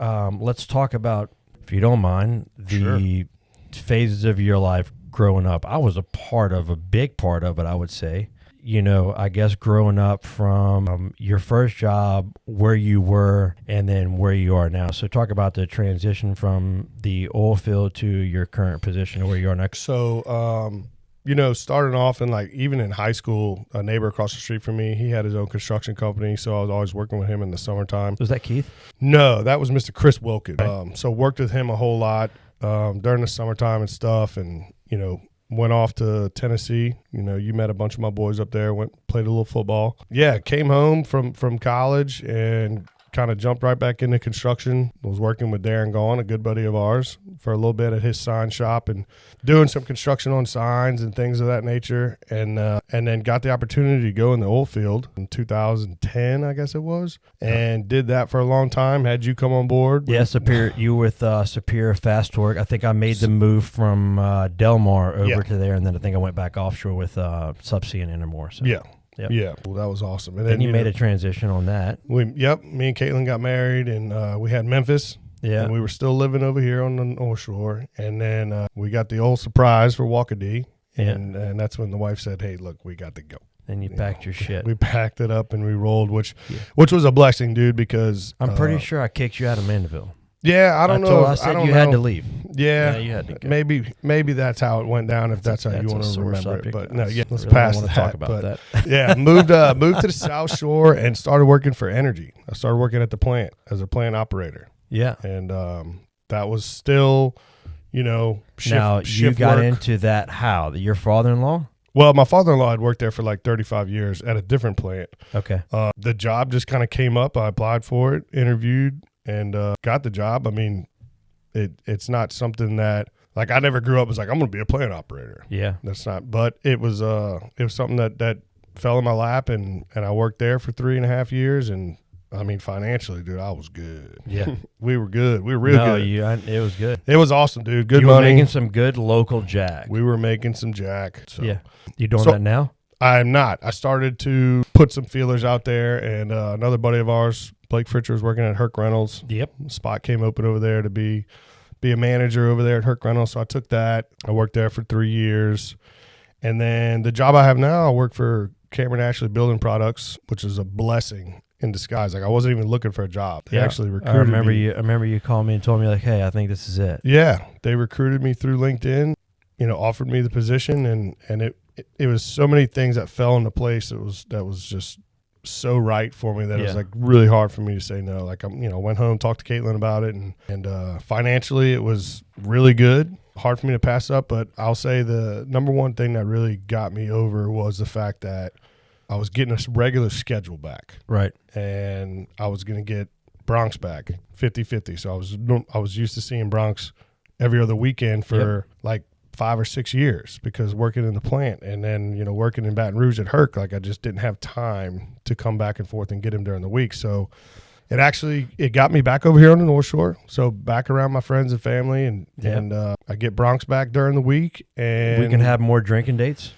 let's talk about, if you don't mind, the phases of your life growing up. I was a big part of it, I would say. I guess growing up from your first job, where you were, and then where you are now. So talk about the transition from the oil field to your current position, where you are next. So, starting off even in high school, a neighbor across the street from me, he had his own construction company. So I was always working with him in the summertime. Was that Keith? No, that was Mr. Chris Wilkins. Right. So worked with him a whole lot during the summertime and stuff. And, went off to Tennessee. You met a bunch of my boys up there, played a little football. Yeah, came home from college and kind of jumped right back into construction. Was working with Darren Gaughan, a good buddy of ours, for a little bit at his sign shop and doing some construction on signs and things of that nature. And then got the opportunity to go in the oil field in 2010, I guess it was, and did that for a long time. Had you come on board? Yeah, Superior. You with Superior Fast Work. I think I made the move from Delmar over to there, and then I think I went back offshore with Subsea and Intermore. So. Yeah. Yep. Yeah, well, that was awesome. And then you made a transition on that. Me and Caitlin got married, and we had Memphis. Yeah. And we were still living over here on the North Shore. And then we got the old surprise for Waukee. And that's when the wife said, hey, look, we got to go. And you packed your shit. We packed it up and we rolled, which was a blessing, dude, because I'm pretty sure I kicked you out of Mandeville. Yeah, I don't know. I said you had to leave. Yeah, you had to go. Maybe that's how it went down. If that's how you want to remember subject. it, but no, yeah, let's really pass want that. to talk about that. Yeah, moved to the South Shore and started working for Energy. I started working at the plant as a plant operator. Yeah, and that was still, shift you got work. into that how? Your father-in-law? Well, my father-in-law had worked there for like 35 years at a different plant. Okay. The job just kind of came up. I applied for it, interviewed, and got the job. I mean, it's not something that, like, I never grew up as like, I'm going to be a plant operator. Yeah. That's not, but it was something that fell in my lap, and I worked there for 3.5 years. And I mean, financially, dude, I was good. Yeah. We were good. We were real good. It was good. It was awesome, dude. Good you money. You were making some good local jack. We were making some jack. So. Yeah. You doing that now? I'm not. I started to put some feelers out there, and another buddy of ours, Blake Fritcher, was working at Herc Reynolds. Yep. Spot came open over there to be a manager over there at Herc Reynolds. So I took that. I worked there for 3 years. And then the job I have now, I work for Cameron Ashley Building Products, which is a blessing in disguise. Like, I wasn't even looking for a job. They actually recruited me. I remember you called me and told me, like, hey, I think this is it. Yeah. They recruited me through LinkedIn, offered me the position, and it was so many things that fell into place. That was just so right for me that it was like really hard for me to say no. Like, went home, talked to Caitlin about it, and financially it was really good. Hard for me to pass up, but I'll say the number one thing that really got me over was the fact that I was getting a regular schedule back. Right. And I was going to get Bronx back 50-50. So I was used to seeing Bronx every other weekend for like 5 or 6 years, because working in the plant, and then, working in Baton Rouge at Herc, like, I just didn't have time to come back and forth and get him during the week. So it got me back over here on the North Shore. So back around my friends and family, and I get Bronx back during the week, and we can have more drinking dates.